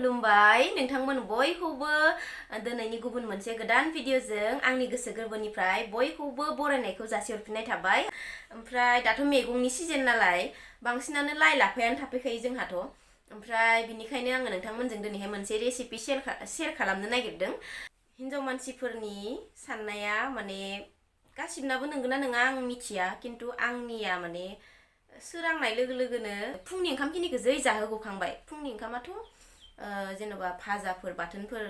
खुलुमबाय नोंथांमोन बयखौबो दिनैनि गुबुन मोनसे गोदान भिडिअजों आंनि गोसो गोरबोनिफ्राय बयखौबो बरायनायखौ जासिहरफिननाय थाबाय। ओमफ्राय दाथ' मैगंनि सिजन नालाय बांसिनानो लाइ लाफायानो थाफैखायो जोंहाथ'। ओमफ्राय बिनिखायनो आङो नोंथांमोनजों दिनैहाय मोनसे रेसिपि शेयार खालामनो नागिरदों। हिन्जाव मानसिफोरनि साननाया माने गासिबनाबो नंगौना नङा आं मिथिया, खिन्थु आंनिया माने सोरांनाय लोगो लोगोनो फुंनि ओंखाम खिनिखौ जै जाहोगौखांबाय। फुंनि ओंखामाथ' जेन'बा भाजाफोर बाथोनफोर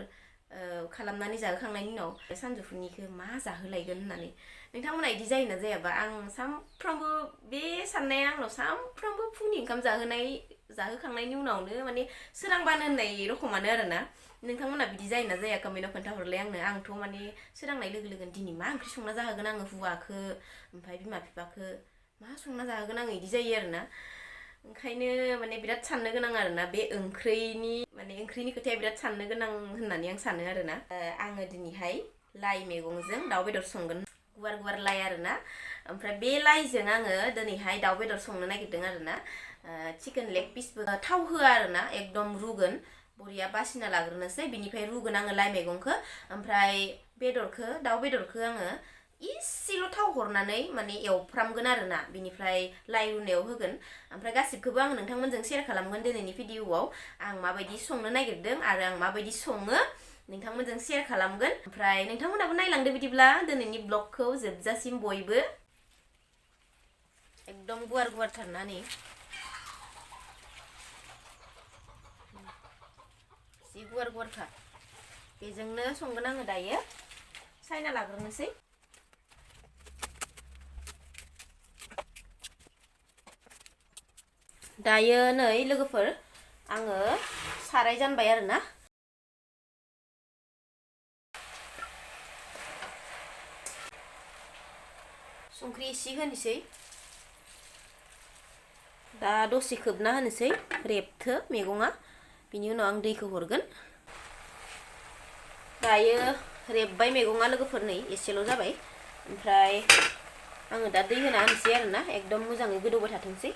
खालामनानै जाहोखांनायनि उनाव सानजौफुनिखौ मा जाहोलायगोन होननानै नोंथांमोना इदि जायोना जायाबा? आं सानफ्रामबो बे साननाया आंनाव सानफ्रामबो फुंनि ओंखाम जाहोखांनायनि उनावनो माने सोरांबानो होननाय रखमानो आरोना। नोंथांमोना बिदि जायोना जाया कमेन्टआव खोन्थाहरलाय आंनो। आंथ' माने सोरांनाय लोगो लोगोनो दिनै मा ओंख्रि संना जाहोगोन आङो हौवाखो ओमफ्राय बिमा बिफाखो मा संना जाहोगोन आङो इदि जायो आरोना। ओंखायनो माने बिराद साननो गोनां आरोना बे ओंख्रिनि खोथाया बिराद साननो गोनां होननानै आं सानो आरोना। आङो दिनैहाय लाइ मैगंजों दाउ बेदर संगोन, गुवार गुवार लाइ आरोना। ओमफ्राय बे लाइजों आङो दिनैहाय दाउ बेदर संनो नागिरदों आरोना। चिकेन लेग पिसबो थाव होआ आरोना, एकदम रुगोन, बरिया बासिना लाग्रोनोसै, बिनिफ्राय रुगोन आङो लाइ मैगंखौ। ओमफ्राय दाउ बेदरखौ आङो इसेल' थाव हरनानै माने एवफ्रामगोन आरोना, बिनिफ्राय लाइ रुनायाव होगोन। ओमफ्राय गासिबखौबो आं नोंथांमोनजों शेयार खालामगोन दिनैनि भिडिअआव। आं माबायदि संनो नागिरदों आरो आं माबायदि सङो नोंथांमोनजों शेयार खालामगोन। ओमफ्राय नोंथांमोनाबो नायलांदो बिदिब्ला दिनैनि ब्लगखौ जोबजासिम बयबो। एकदम गुवार गुवारथारनानै जि गुवार गुवारखा, बेजोंनो संगोन आङो दायो। सायना लाग्रोनोसै। दायो नै लोगोफोर आङो साराय जानबाय आरोना। संख्रि एसे होनोसै, दा दसे खोबना होनोसै रेबथो मैगङा, बिनि उनाव आं दैखौ हरगोन। दायो रेबबाय मैगङा लोगोफोर, नै एसेल' जाबाय। ओमफ्राय आङो दा दै होना होनोसै आरोना, एकदम मोजाङै गोदौबाय थाथोंसै।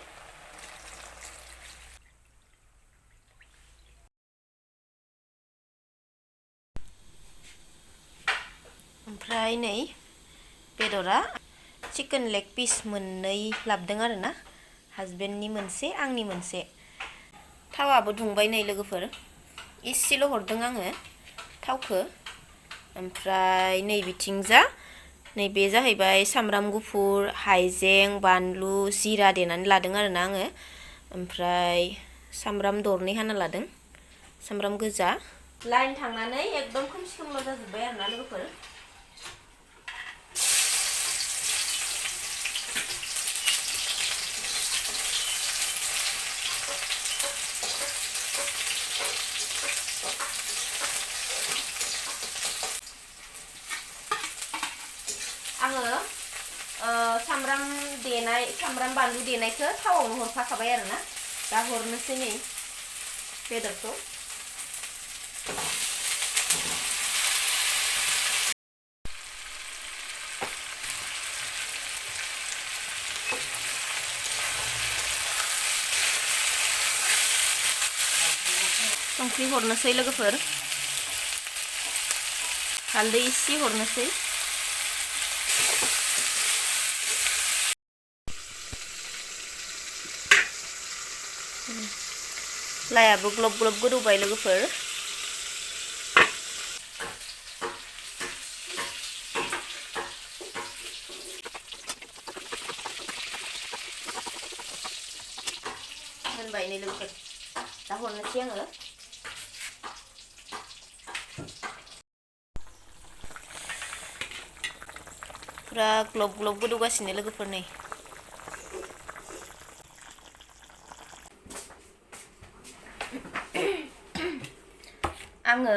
ओमफ्राय नै बेदरा चिकेन लेग पिस मोननै लाबोदों आरोना, हाजबेन्डनि मोनसे आंनि मोनसे। थावाबो दुंबाय नै लोगोफोर, इसेल' हरदों आङो थावखौ। ओमफ्राय नै बिथिंजा नैबे जाहैबाय सामब्राम गुफुर, हाइजें, बानलु, जिरा देनानै लादों आरोना आङो। ओमफ्राय सामब्राम दरनै हाना लादों, सामब्राम गोजा। लाइन थांनानै एकदम खोमसि खोमला जाजोब्बाय आरोना लोगोफोर। आङो सामब्राम बानलु देनायखौ थावआवनो हरफाखाबाय आरोना। दा हरनोसै नै बेदरखौ। संख्रि हरनोसै लोगोफोर, हालदै एसे हरनोसै। लाइआबो ग्लब ग्लब गोदौबाय लोगोफोर। मोनबाय नै लोगोफोर, दा हरनोसै आङो। पुरा ग्लब ग्लब गोदौगासिनो लोगोफोर नै। आङो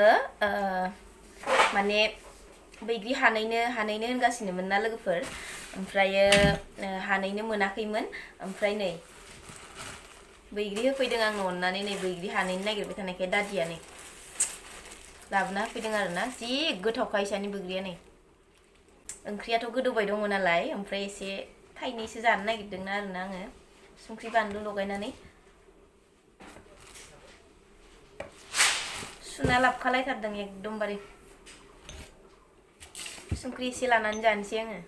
माने बैग्रि हानैनो होनगासिनोमोन ना लोगोफोर, ओमफ्रायो हानैनो मोनाखैमोन। ओमफ्राय नै बैग्रि होफैदों आंनो अननानै, नै बैग्रि हानैनो नागिरबाय थानायखाय दादिया नै लाबोना होफैदों आरोना। जि गोथावखा इसानि बैग्रिया नै। ओंख्रियाथ' गोदौबाय दङ नालाय, ओमफ्राय एसे थाइनैसो जानो नागिरदोंना आरोना आङो संख्रि बानलु लगायनानै। सुना लाबखालायथारदों एकदमबारे संख्रि एसे लानानै जानोसै आङो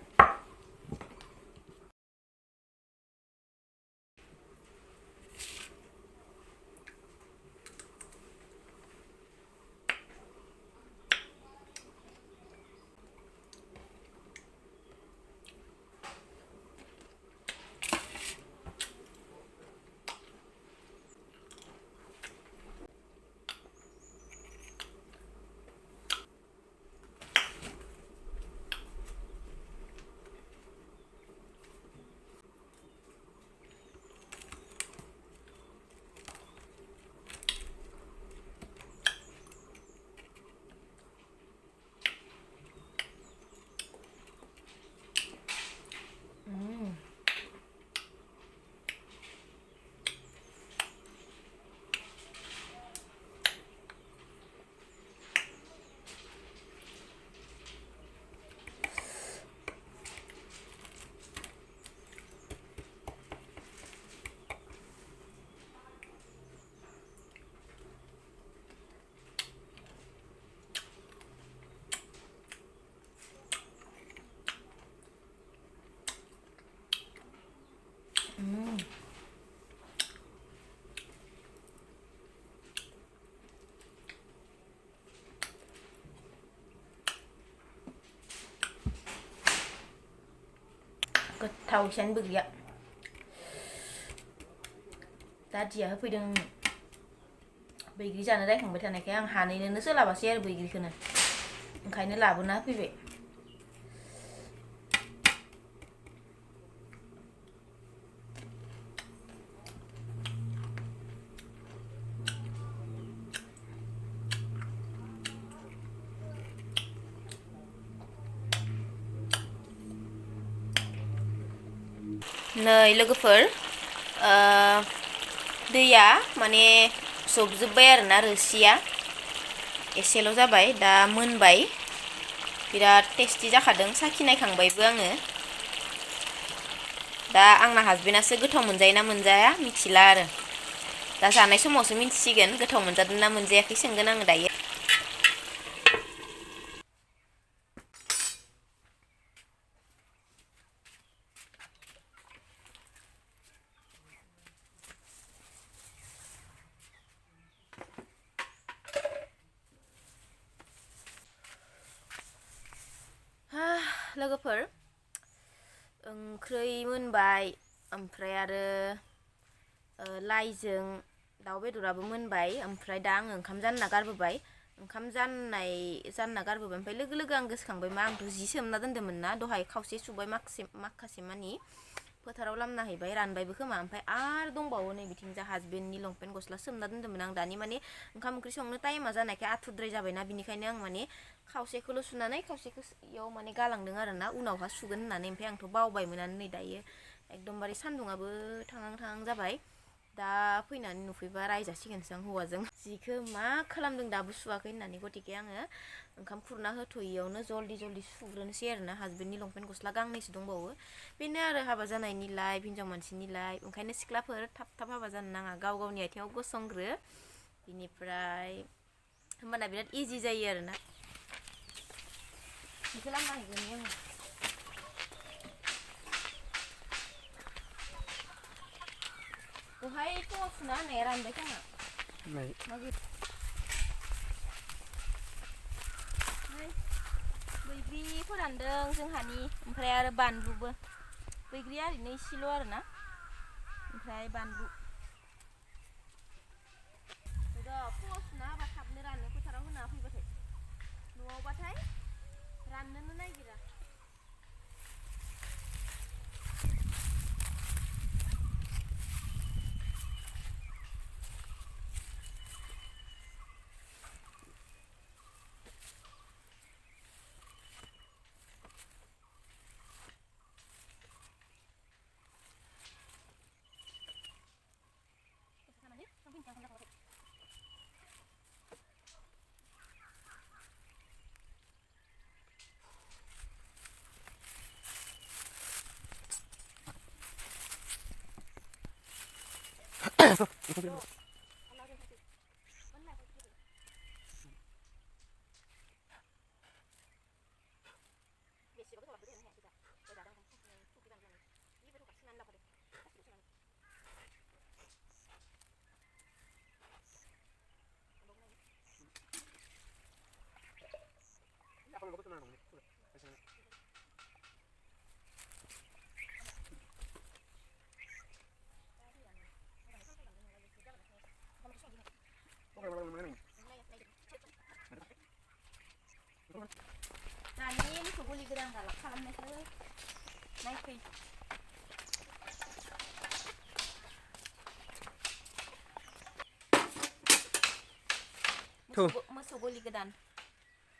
गोथावसियानो गैया दादिया होफैदों बैग्रि जानो रायखांबाय थानायखाय आं हानैनोनो सोलाबासै आरो बैग्रिखौनो ओंखायनो लाबोना होफैबाय नै लोगोफोर दैया माने जबजोब्बाय आरोना रोसिया एसेल' जाबाय दा मोनबाय बिराद टेस्टि जाखादों साखि नायखांबायबो आङो दा आंना हासबेन्डआसो गोथाव मोनजायोना मोनजाया मिथिला आरो दा जानाय समावसो मिथिसिगोन गोथाव मोनजादों ना मोनजायाखै सोंगोन आङो दायो लोगोफोर ओंख्रै मोनबाय ओमफ्राय आरो लाइजों दाउ बेदराबो मोनबाय ओमफ्राय दा आङो ओंखाम जानना गारबोबाय ओंखाम जानना गारबोबाय ओमफ्राय लोगो लोगो आं गोसोखांबाय मा आंथ' जि सोमना दोन्दोंमोन ना दहाय खावसे सुबाय माखासे मानि फोथाराव लामना हैबाय रानबायबो खोमा ओमफ्राय आरो दंबावो नै बिथिंजा हासबेन्डनि लंपेन्ट गस्ला सोमना दोन्दोंमोन आं दानि माने ओंखाम ओंख्रि संनो टाइमा जानायखाय आथुरद्राय जाबायना बिनिखायनो आं माने खावसेखौल' सुनानै खावसेखौ इयाव माने गालांदों आरोना उनावहा सुगोन होननानै ओमफ्राय आंथ' बावबायमोनानो नै दायो एकदमबारे सान्दुङाबो थांहां जाबाय दा फैनानै नुफैबा रायजासिगोनसो आं हौवाजों जिखौ मा खालामदों दाबो सुवाखै होननानै गतिके आङो ओंखाम खुरना होथ'यैयावनो जल्दि सुग्रोनोसै आरोना हासबेन्डनि लंपेन्ट गस्ला गांनैसो दंबावो बेनो आरो हाबा जानायनि लाइफ हिनजाव मानसिनि लाइफ ओंखायनो सिख्लाफोर थाब हाबा जानो नाङा गाव गावनि आथिङाव गसंग्रो बिनिफ्राय होमबाना बिराद इजि जायो आरोना बेखौ लामना हैगोन आङो दहाय फुङाव सुना होनाया रानबाय खोमा बैग्रि फोरानदों जोंहानि ओमफ्राय आरो बानलुबो बैग्रिया ओरैनो इसेल' आरोना ओमफ्राय बानलु फुङाव सुना होबा थाबनो रानो फोथाराव होना फैबाथाय न'आवबाथाय राननोनो नागिरा दानि मोसौ गलि गोदान खालामनायखौ नायफै मोसौ गलि गोदान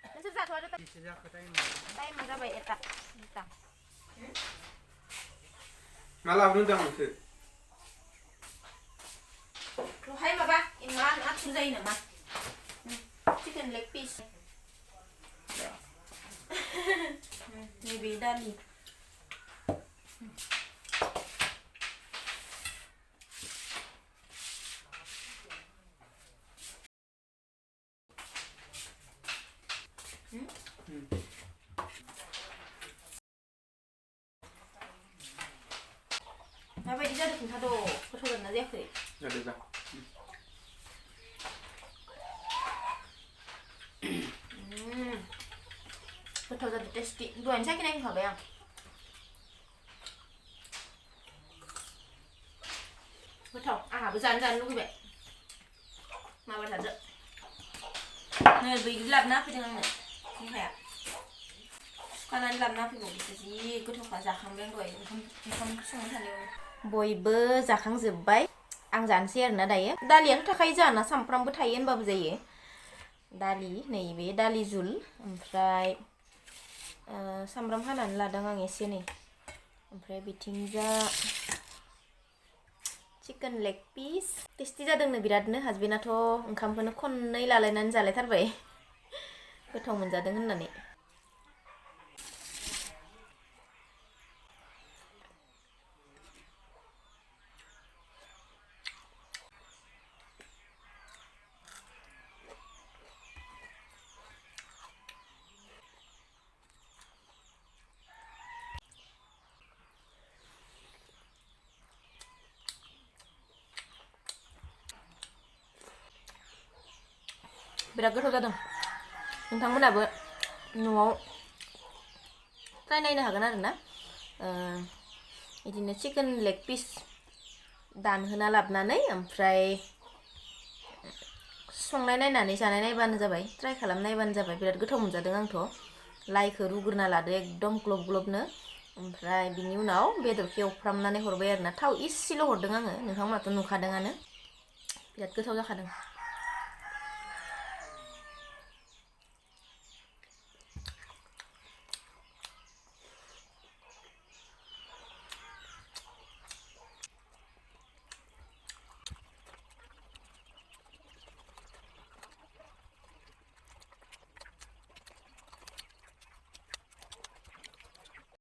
नोंसोर जाथ'आरो टाइमा जाबाय एता मा लाबोनो दां नोंसोर लहाय माबा इमान आथुर जायो नामा चिकेन लेग पिस नैबे दालि माबायदि जादों खोन्थाद' गोथाव जादोंना जायाखै जादों दा गोथाव जादों टेस्टि दहायनो साखिनायखांखाबाय आं गोथाव आंहाबो जानो लुगैबाय माबा थादो नै बैदि लाबोना होफैदों आंनो निहाया सुखानानै लाबोना होफैबावदोसो जि गोथावखा जाखांबाय आं दहाय ओंखाम संनो थानायावनो बयबो जाखांजोब्बाय आं जानोसै आरोना दायो दालियाथ' थाखायो जाना सामफ्रामबो थायो होनबाबो जायो दालि नैबे दालि जुल ओमफ्राय सामब्राम हानानै लादों आं एसे नै ओमफ्राय बिथिंजा चिकेन लेग पिस टेस्टि जादोंनो बिरादनो हासबेन्डआथ' ओंखामखौनो खननै लालायनानै जालायथारबाय गोथाव मोनजादों होननानै बिराद गोथाव जादों नोंथांमोनाबो न'आव ट्राइ नायनो हागोन आरोना बिदिनो चिकेन लेग पिस दानहोना लाबोनानै ओमफ्राय संनाय नायनानै जानाय नायबानो जाबाय ट्राइ खालाम नायबानो जाबाय बिराद गोथाव मोनजादों आंथ' लाइखौ रुग्रोना लादो एकदम ग्लब ग्लबनो ओमफ्राय बिनि उनाव बेदरखौ एवफ्रामनानै हरबाय आरोना थाव इसेल' हरदों आङो नोंथांमोनाथ' नुखादोंआनो बिराद गोथाव जाखादों